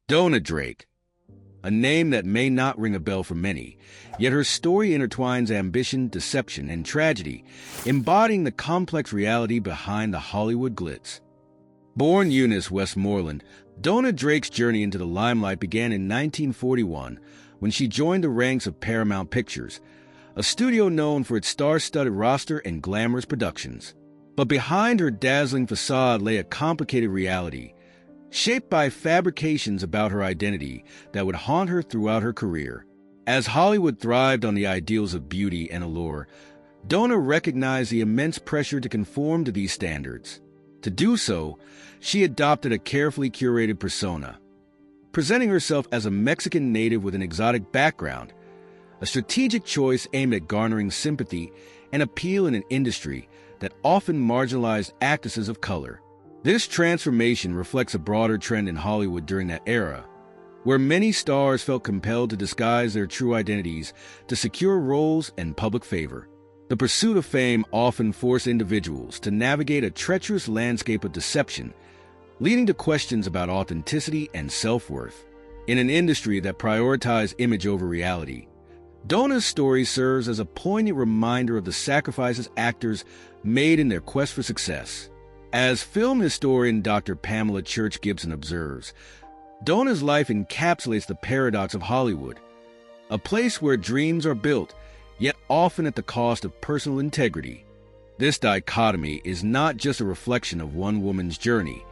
Dona Drake, a name that may not ring a bell for many, yet her story intertwines ambition, deception, and tragedy, embodying the complex reality behind the Hollywood glitz. Born Eunice West Morland, Dona Drake's journey into the limelight began in 1941 when she joined the ranks of Paramount Pictures, a studio known for its star-studded roster and glamorous productions. But behind her dazzling facade lay a complicated reality, shaped by fabrications about her identity that would haunt her throughout her career. As Hollywood thrived on the ideals of beauty and allure, Dona recognized the immense pressure to conform to these standards. To do so, she adopted a carefully curated persona, presenting herself as a Mexican native with an exotic background, a strategic choice aimed at garnering sympathy and appeal in an industry that often marginalized actresses of color. This transformation reflects a broader trend in Hollywood during that era, where many stars felt compelled to disguise their true identities to secure roles and public favor. The pursuit of fame often forced individuals to navigate a treacherous landscape of deception, leading to questions about authenticity and self-worth. In an industry that prioritized image over reality, Dona's story serves as a poignant reminder of the sacrifices actors made in their quest for success. As film historian Dr. Pamela Church Gibson observes, Dona's life encapsulates the paradox of Hollywood, a place where dreams are built, yet often at the cost of personal integrity. This dichotomy is not just a reflection of one woman's journey.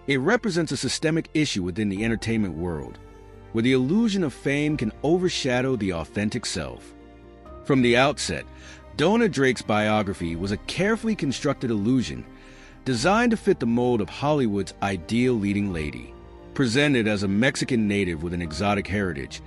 It represents a systemic issue within the entertainment world, where the illusion of fame can overshadow the authentic self. From the outset, Dona Drake's biography was a carefully constructed illusion designed to fit the mold of Hollywood's ideal leading lady. Presented as a Mexican native with an exotic heritage,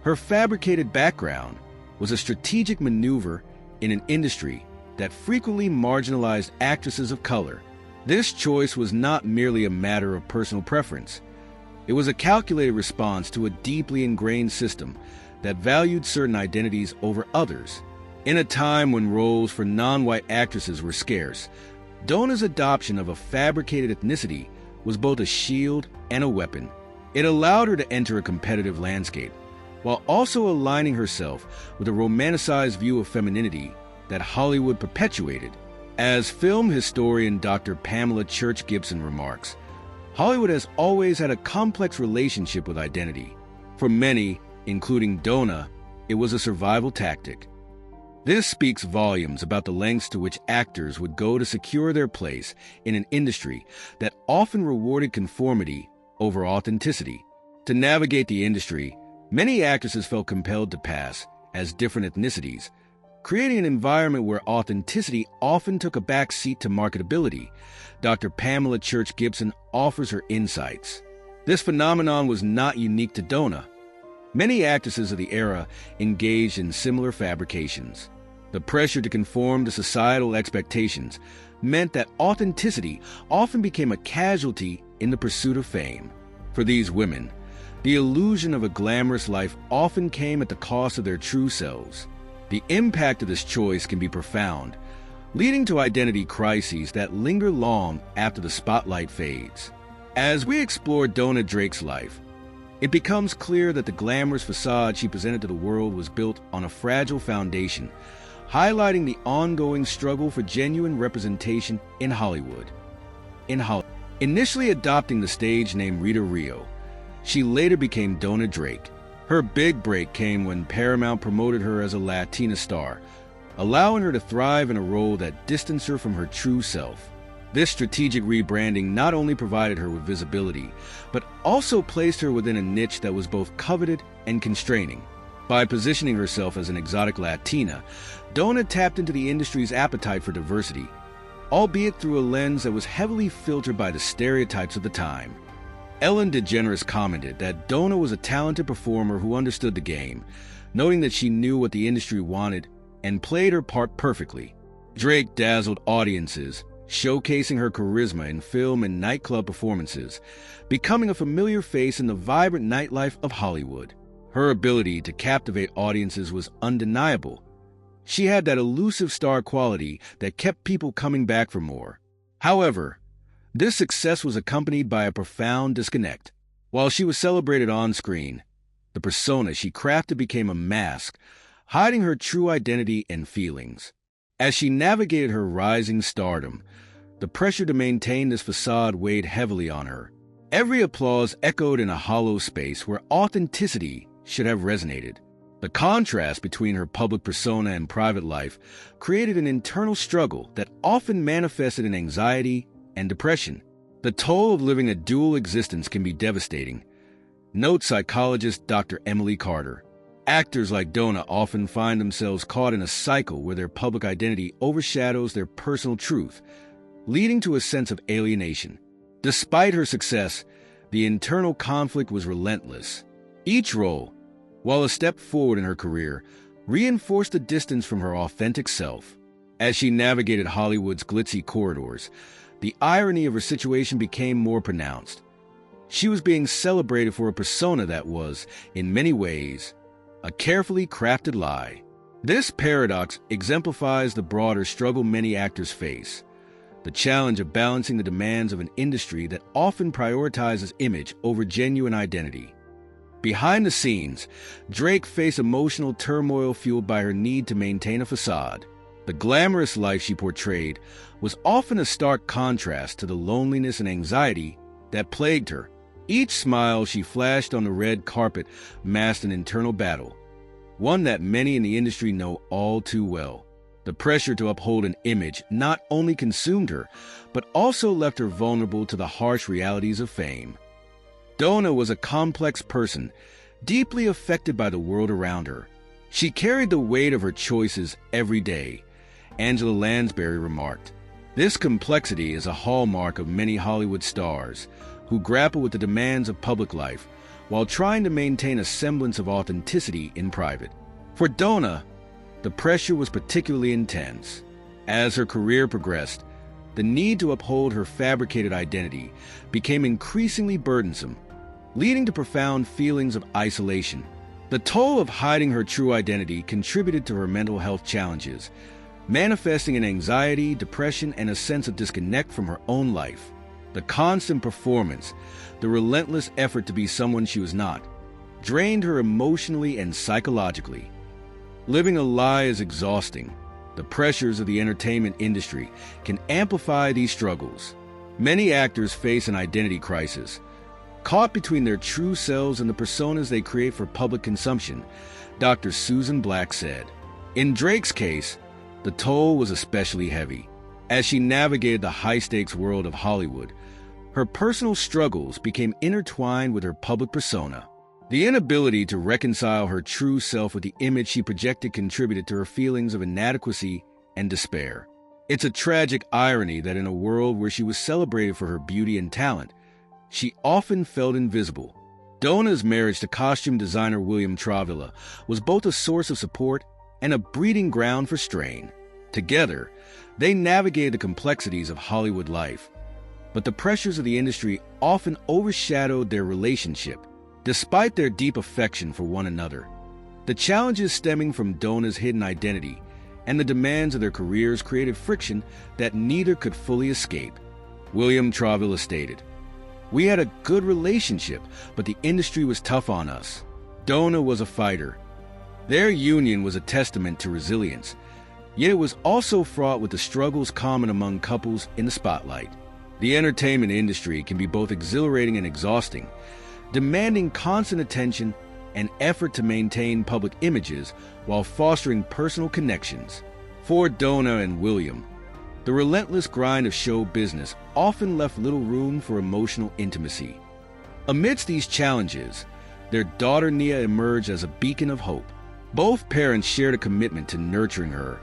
her fabricated background was a strategic maneuver in an industry that frequently marginalized actresses of color. This choice was not merely a matter of personal preference. It was a calculated response to a deeply ingrained system that valued certain identities over others. In a time when roles for non-white actresses were scarce, Dona's adoption of a fabricated ethnicity was both a shield and a weapon. It allowed her to enter a competitive landscape, while also aligning herself with a romanticized view of femininity that Hollywood perpetuated. As film historian Dr. Pamela Church Gibson remarks, Hollywood has always had a complex relationship with identity. For many, including Dona, it was a survival tactic. This speaks volumes about the lengths to which actors would go to secure their place in an industry that often rewarded conformity over authenticity. To navigate the industry, many actresses felt compelled to pass as different ethnicities, creating an environment where authenticity often took a back seat to marketability. Dr. Pamela Church Gibson offers her insights. This phenomenon was not unique to Dona. Many actresses of the era engaged in similar fabrications. The pressure to conform to societal expectations meant that authenticity often became a casualty in the pursuit of fame. For these women, the illusion of a glamorous life often came at the cost of their true selves. The impact of this choice can be profound, leading to identity crises that linger long after the spotlight fades. As we explore Dona Drake's life, it becomes clear that the glamorous facade she presented to the world was built on a fragile foundation, highlighting the ongoing struggle for genuine representation in Hollywood. Initially adopting the stage name Rita Rio, she later became Dona Drake. Her big break came when Paramount promoted her as a Latina star, allowing her to thrive in a role that distanced her from her true self. This strategic rebranding not only provided her with visibility, but also placed her within a niche that was both coveted and constraining. By positioning herself as an exotic Latina, Dona tapped into the industry's appetite for diversity, albeit through a lens that was heavily filtered by the stereotypes of the time. Ellen DeGeneres commented that Dona was a talented performer who understood the game, noting that she knew what the industry wanted and played her part perfectly. Drake dazzled audiences, showcasing her charisma in film and nightclub performances, becoming a familiar face in the vibrant nightlife of Hollywood. Her ability to captivate audiences was undeniable. She had that elusive star quality that kept people coming back for more. However, this success was accompanied by a profound disconnect. While she was celebrated on screen, the persona she crafted became a mask, hiding her true identity and feelings. As she navigated her rising stardom, the pressure to maintain this facade weighed heavily on her. Every applause echoed in a hollow space where authenticity should have resonated. The contrast between her public persona and private life created an internal struggle that often manifested in anxiety and depression. The toll of living a dual existence can be devastating, notes psychologist Dr. Emily Carter. Actors like Dona often find themselves caught in a cycle where their public identity overshadows their personal truth, leading to a sense of alienation. Despite her success, the internal conflict was relentless. Each role, while a step forward in her career, reinforced the distance from her authentic self. As she navigated Hollywood's glitzy corridors, the irony of her situation became more pronounced. She was being celebrated for a persona that was, in many ways, a carefully crafted lie. This paradox exemplifies the broader struggle many actors face: the challenge of balancing the demands of an industry that often prioritizes image over genuine identity. Behind the scenes, Drake faced emotional turmoil fueled by her need to maintain a facade. The glamorous life she portrayed was often a stark contrast to the loneliness and anxiety that plagued her. Each smile she flashed on the red carpet masked an internal battle, one that many in the industry know all too well. The pressure to uphold an image not only consumed her, but also left her vulnerable to the harsh realities of fame. Dona was a complex person, deeply affected by the world around her. She carried the weight of her choices every day. Angela Lansbury remarked, "This complexity is a hallmark of many Hollywood stars who grapple with the demands of public life while trying to maintain a semblance of authenticity in private." For Dona, the pressure was particularly intense. As her career progressed, the need to uphold her fabricated identity became increasingly burdensome, leading to profound feelings of isolation. The toll of hiding her true identity contributed to her mental health challenges, manifesting in anxiety, depression, and a sense of disconnect from her own life. The constant performance, the relentless effort to be someone she was not, drained her emotionally and psychologically. Living a lie is exhausting. The pressures of the entertainment industry can amplify these struggles. Many actors face an identity crisis, caught between their true selves and the personas they create for public consumption, Dr. Susan Black said. In Drake's case, the toll was especially heavy. As she navigated the high-stakes world of Hollywood, her personal struggles became intertwined with her public persona. The inability to reconcile her true self with the image she projected contributed to her feelings of inadequacy and despair. It's a tragic irony that in a world where she was celebrated for her beauty and talent, she often felt invisible. Dona's marriage to costume designer William Travilla was both a source of support and a breeding ground for strain. Together, they navigated the complexities of Hollywood life, but the pressures of the industry often overshadowed their relationship. Despite their deep affection for one another, the challenges stemming from Dona's hidden identity and the demands of their careers created friction that neither could fully escape. William Travilla stated, "We had a good relationship, but the industry was tough on us. Dona was a fighter. Their union was a testament to resilience, yet it was also fraught with the struggles common among couples in the spotlight." The entertainment industry can be both exhilarating and exhausting, demanding constant attention and effort to maintain public images while fostering personal connections. For Dona and William, the relentless grind of show business often left little room for emotional intimacy. Amidst these challenges, their daughter Nia emerged as a beacon of hope. Both parents shared a commitment to nurturing her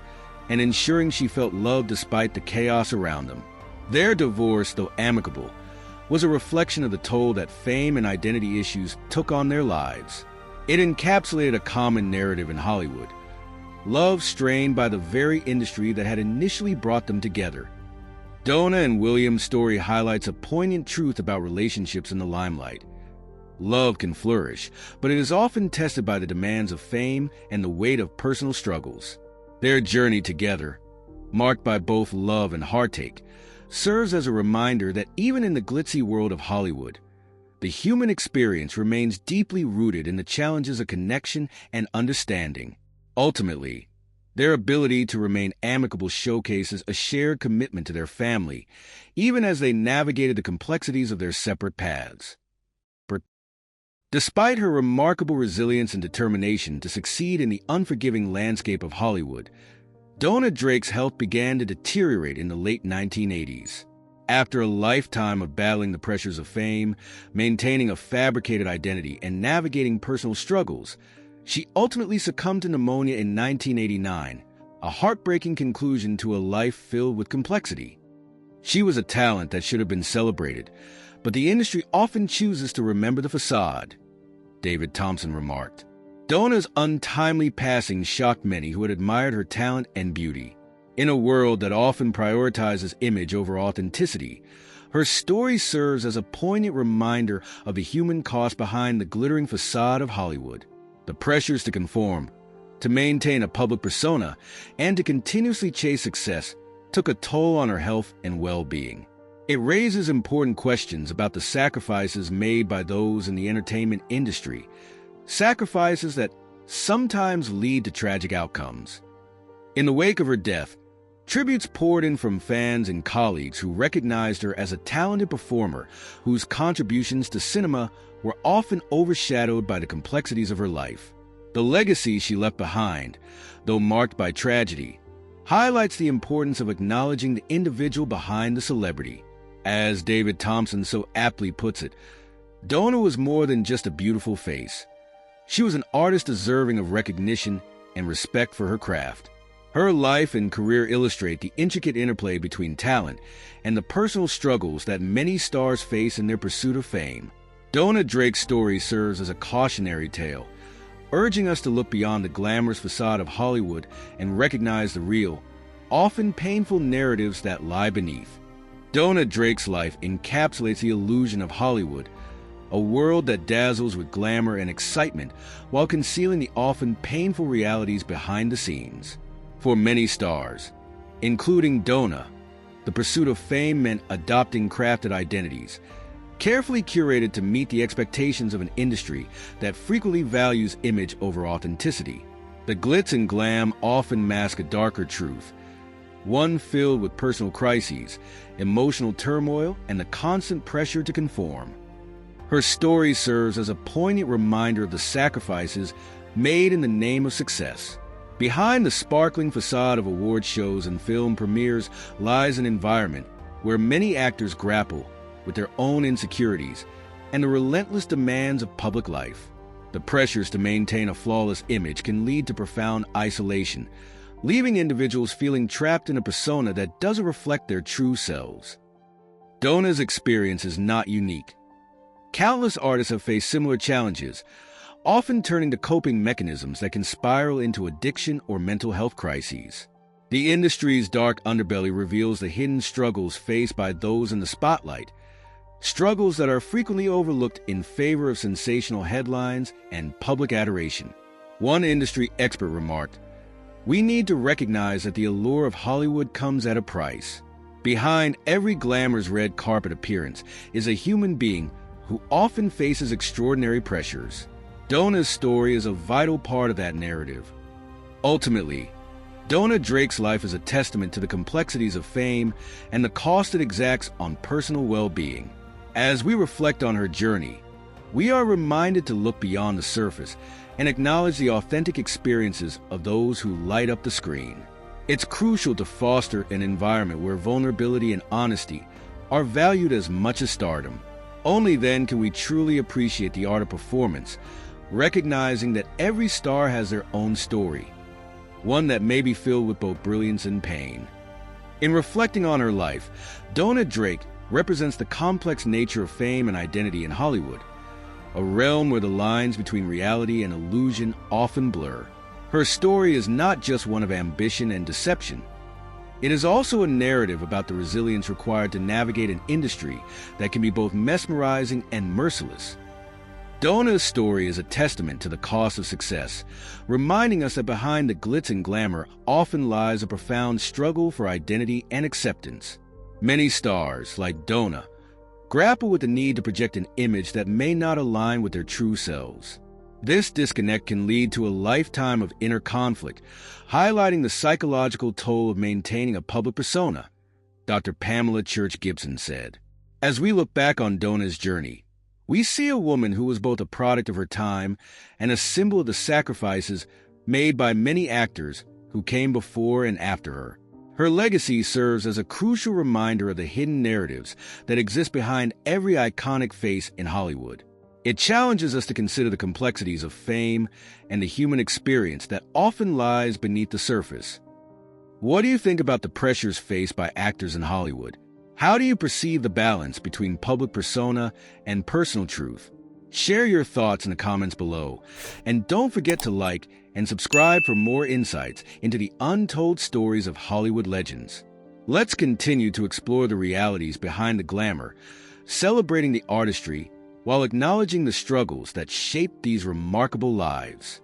and ensuring she felt loved despite the chaos around them. Their divorce, though amicable, was a reflection of the toll that fame and identity issues took on their lives. It encapsulated a common narrative in Hollywood: love strained by the very industry that had initially brought them together. Dona and William's story highlights a poignant truth about relationships in the limelight. Love can flourish, but it is often tested by the demands of fame and the weight of personal struggles. Their journey together, marked by both love and heartache, serves as a reminder that even in the glitzy world of Hollywood, the human experience remains deeply rooted in the challenges of connection and understanding. Ultimately, their ability to remain amicable showcases a shared commitment to their family, even as they navigated the complexities of their separate paths. Despite her remarkable resilience and determination to succeed in the unforgiving landscape of Hollywood, Dona Drake's health began to deteriorate in the late 1980s. After a lifetime of battling the pressures of fame, maintaining a fabricated identity, and navigating personal struggles, she ultimately succumbed to pneumonia in 1989, a heartbreaking conclusion to a life filled with complexity. She was a talent that should have been celebrated, but the industry often chooses to remember the facade, David Thompson remarked. Dona's untimely passing shocked many who had admired her talent and beauty. In a world that often prioritizes image over authenticity, her story serves as a poignant reminder of the human cost behind the glittering facade of Hollywood. The pressures to conform, to maintain a public persona, and to continuously chase success took a toll on her health and well-being. It raises important questions about the sacrifices made by those in the entertainment industry, sacrifices that sometimes lead to tragic outcomes. In the wake of her death, tributes poured in from fans and colleagues who recognized her as a talented performer whose contributions to cinema were often overshadowed by the complexities of her life. The legacy she left behind, though marked by tragedy, highlights the importance of acknowledging the individual behind the celebrity. As David Thompson so aptly puts it, Dona was more than just a beautiful face. She was an artist deserving of recognition and respect for her craft. Her life and career illustrate the intricate interplay between talent and the personal struggles that many stars face in their pursuit of fame. Dona Drake's story serves as a cautionary tale, urging us to look beyond the glamorous facade of Hollywood and recognize the real, often painful narratives that lie beneath. Dona Drake's life encapsulates the illusion of Hollywood, a world that dazzles with glamour and excitement while concealing the often painful realities behind the scenes. For many stars, including Dona, the pursuit of fame meant adopting crafted identities, carefully curated to meet the expectations of an industry that frequently values image over authenticity. The glitz and glam often mask a darker truth, one filled with personal crises, emotional turmoil, and the constant pressure to conform. Her story serves as a poignant reminder of the sacrifices made in the name of success. Behind the sparkling facade of award shows and film premieres lies an environment where many actors grapple with their own insecurities and the relentless demands of public life. The pressures to maintain a flawless image can lead to profound isolation, leaving individuals feeling trapped in a persona that doesn't reflect their true selves. Dona's experience is not unique. Countless artists have faced similar challenges, often turning to coping mechanisms that can spiral into addiction or mental health crises. The industry's dark underbelly reveals the hidden struggles faced by those in the spotlight, struggles that are frequently overlooked in favor of sensational headlines and public adoration. One industry expert remarked, "We need to recognize that the allure of Hollywood comes at a price. Behind every glamorous red carpet appearance is a human being who often faces extraordinary pressures." Dona's story is a vital part of that narrative. Ultimately, Dona Drake's life is a testament to the complexities of fame and the cost it exacts on personal well-being. As we reflect on her journey, we are reminded to look beyond the surface and acknowledge the authentic experiences of those who light up the screen. It's crucial to foster an environment where vulnerability and honesty are valued as much as stardom. Only then can we truly appreciate the art of performance, recognizing that every star has their own story, one that may be filled with both brilliance and pain. In reflecting on her life, Dona Drake represents the complex nature of fame and identity in Hollywood, a realm where the lines between reality and illusion often blur. Her story is not just one of ambition and deception. It is also a narrative about the resilience required to navigate an industry that can be both mesmerizing and merciless. Dona's story is a testament to the cost of success, reminding us that behind the glitz and glamour often lies a profound struggle for identity and acceptance. Many stars, like Dona, grapple with the need to project an image that may not align with their true selves. This disconnect can lead to a lifetime of inner conflict, highlighting the psychological toll of maintaining a public persona, Dr. Pamela Church Gibson said. As we look back on Dona's journey, we see a woman who was both a product of her time and a symbol of the sacrifices made by many actors who came before and after her. Her legacy serves as a crucial reminder of the hidden narratives that exist behind every iconic face in Hollywood. It challenges us to consider the complexities of fame and the human experience that often lies beneath the surface. What do you think about the pressures faced by actors in Hollywood? How do you perceive the balance between public persona and personal truth? Share your thoughts in the comments below. And don't forget to like and subscribe for more insights into the untold stories of Hollywood legends. Let's continue to explore the realities behind the glamour, celebrating the artistry while acknowledging the struggles that shape these remarkable lives.